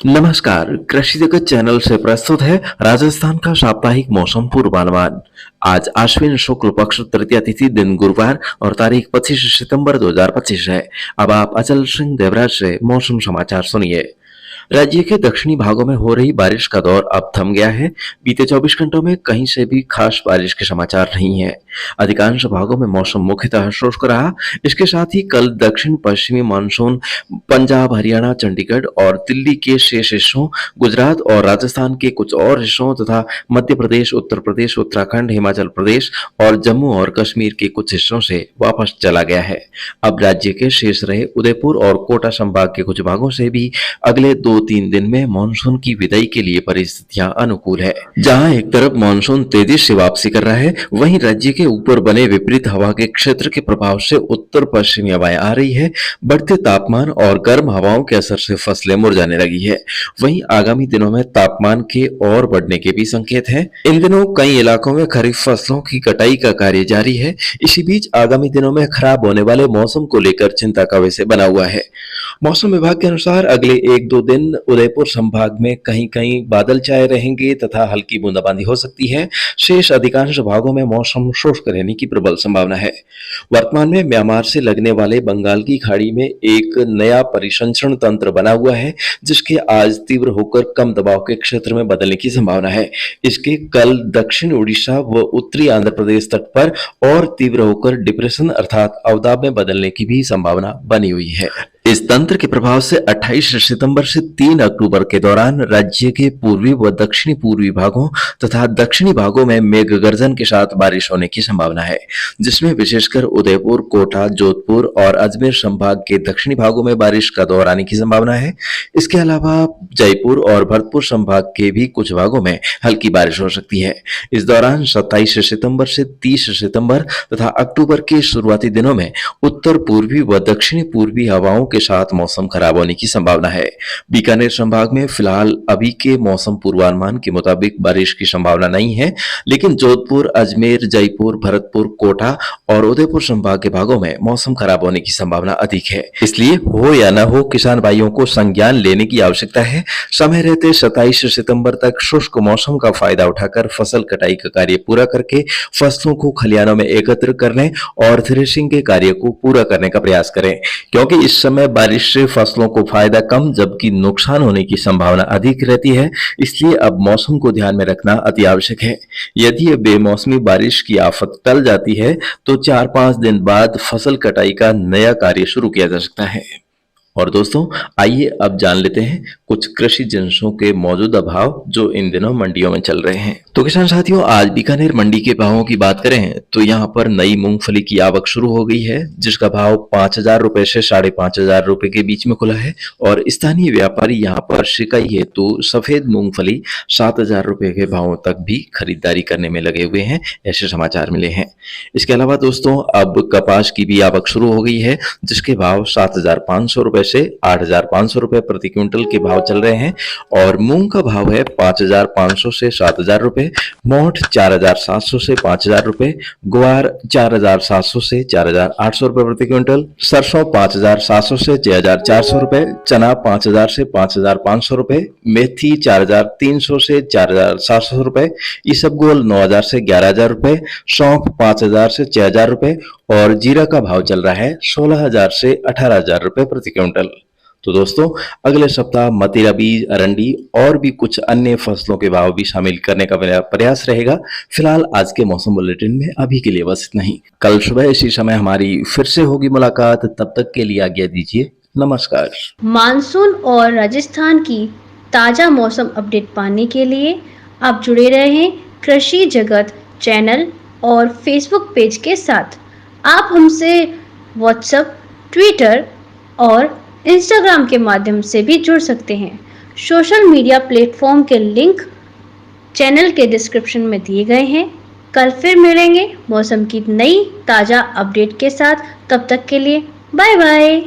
नमस्कार, कृषि जगत चैनल से प्रस्तुत है राजस्थान का साप्ताहिक मौसम पूर्वानुमान। आज आश्विन शुक्ल पक्ष तृतीया तिथि दिन गुरुवार और तारीख 25 सितंबर 2025 है। अब आप अचल सिंह देवराज से मौसम समाचार सुनिए। राज्य के दक्षिणी भागों में हो रही बारिश का दौर अब थम गया है। बीते 24 घंटों में कहीं से भी खास बारिश के समाचार नहीं है। अधिकांश भागों में मौसम मुख्यतः शुष्क रहा। इसके साथ ही कल दक्षिण पश्चिमी मानसून पंजाब, हरियाणा, चंडीगढ़ और दिल्ली के शेष हिस्सों, गुजरात और राजस्थान के कुछ और हिस्सों तथा मध्य प्रदेश, उत्तर प्रदेश, उत्तराखंड, हिमाचल प्रदेश और जम्मू और कश्मीर के कुछ हिस्सों से वापस चला गया है। अब राज्य के शेष रहे उदयपुर और कोटा संभाग के कुछ भागों से भी अगले 2-3 दिन में मानसून की विदाई के लिए परिस्थितियां अनुकूल है। जहां एक तरफ मानसून तेजी से वापसी कर रहा है, वहीं राज्य के ऊपर बने विपरीत हवा के क्षेत्र के प्रभाव से उत्तर पश्चिमी हवाएं आ रही है। बढ़ते तापमान और गर्म हवाओं के असर से फसलें मुरझाने लगी है। वहीं आगामी दिनों में तापमान के और बढ़ने के भी संकेत हैं। इन दिनों कई इलाकों में खरीफ फसलों की कटाई का कार्य जारी है। इसी बीच आगामी दिनों में खराब होने वाले मौसम को लेकर चिंता का विषय बना हुआ है। मौसम विभाग के अनुसार अगले 1-2 दिन उदयपुर संभाग में कहीं कहीं बादल छाए रहेंगे तथा हल्की बूंदाबांदी हो सकती है। शेष अधिकांश भागों में मौसम शुष्क रहने की प्रबल संभावना है। वर्तमान में म्यांमार से लगने वाले बंगाल की खाड़ी में एक नया परिसंचरण तंत्र बना हुआ है, जिसके आज तीव्र होकर कम दबाव के क्षेत्र में बदलने की संभावना है। इसके कल दक्षिण उड़ीसा व उत्तरी आंध्र प्रदेश तट पर और तीव्र होकर डिप्रेशन अर्थात अवदाब में बदलने की भी संभावना बनी हुई है। इस तंत्र के प्रभाव से 28 सितंबर से 3 अक्टूबर के दौरान राज्य के पूर्वी व दक्षिणी पूर्वी भागों तथा दक्षिणी भागों में मेघ गर्जन के साथ बारिश होने की संभावना है, जिसमें विशेषकर उदयपुर, कोटा, जोधपुर और अजमेर संभाग के दक्षिणी भागों में बारिश का दौर आने की संभावना है। इसके अलावा जयपुर और भरतपुर संभाग के भी कुछ भागों में हल्की बारिश हो सकती है। इस दौरान 27 सितंबर से 30 सितंबर तथा अक्टूबर के शुरुआती दिनों में उत्तर पूर्वी व दक्षिणी पूर्वी हवाओं के साथ मौसम खराब होने की संभावना है। बीकानेर संभाग में फिलहाल अभी के मौसम पूर्वानुमान के मुताबिक बारिश की संभावना नहीं है, लेकिन जोधपुर, अजमेर, जयपुर, भरतपुर, कोटा और उदयपुर संभाग के भागों में मौसम खराब होने की संभावना अधिक है। इसलिए हो या न हो, किसान भाइयों को संज्ञान लेने की आवश्यकता है। समय रहते 27 सितंबर तक शुष्क मौसम का फायदा उठाकर फसल कटाई का कार्य पूरा करके फसलों को खलिहानों में एकत्र करने और थ्रेशिंग के कार्य को पूरा करने का प्रयास करें, क्योंकि इस समय बारिश से फसलों को फायदा कम जबकि नुकसान होने की संभावना अधिक रहती है। इसलिए अब मौसम को ध्यान में रखना अति आवश्यक है। यदि ये बेमौसमी बारिश की आफत टल जाती है तो 4-5 दिन बाद फसल कटाई का नया कार्य शुरू किया जा सकता है। और दोस्तों, आइए अब जान लेते हैं कुछ कृषि जिन्सों के मौजूदा भाव जो इन दिनों मंडियों में चल रहे हैं। तो किसान साथियों, आज बीकानेर मंडी के भावों की बात करें तो यहाँ पर नई मूंगफली की आवक शुरू हो गई है, जिसका भाव 5,000 रुपए से 5,500 रुपए के बीच में खुला है। और स्थानीय व्यापारी यहाँ पर शिकाई हेतु सफेद मूंगफली 7,000 रुपए के भावों तक भी खरीदारी करने में लगे हुए हैं, ऐसे समाचार मिले हैं। इसके अलावा दोस्तों, अब कपास की भी आवक शुरू हो गई है, जिसके भाव 7,500 रुपए से 8,500 रुपए प्रति क्विंटल के भाव चल रहे हैं। और मूंग का भाव है 5,500 से 7,000 रुपए, मोठ 4,700 से 5,000 रुपए, ग्वार 4,700 से 4,800 रुपए प्रति क्विंटल, सरसों 5,700 से 6,400 रुपए, चना 5,000 से 5,500 रुपए, मेथी 4,300 से 4,700 रुपए, इसबगोल 9,000 से 11,000 रुपए, सौंफ 5,000 से 6,000 रुपए और जीरा का भाव चल रहा है 16,000 से 18,000 रुपए प्रति क्विंटल। तो दोस्तों, अगले सप्ताह मतीरा बीज, अरंडी और भी कुछ अन्य फसलों के भाव भी शामिल करने का मेरा प्रयास रहेगा। फिलहाल आज के मौसम बुलेटिन में अभी के लिए बस इतना ही। कल सुबह इसी समय हमारी फिर से होगी मुलाकात। तब तक के लिए आज्ञा दीजिए। नमस्कार। मानसून और राजस्थान की ताजा मौसम अपडेट पाने के लिए आप जुड़े रहें कृषि जगत चैनल और फेसबुक पेज के साथ। आप हमसे व्हाट्सएप, ट्विटर और इंस्टाग्राम के माध्यम से भी जुड़ सकते हैं। सोशल मीडिया प्लेटफॉर्म के लिंक चैनल के डिस्क्रिप्शन में दिए गए हैं। कल फिर मिलेंगे मौसम की नई ताज़ा अपडेट के साथ। तब तक के लिए बाय बाय।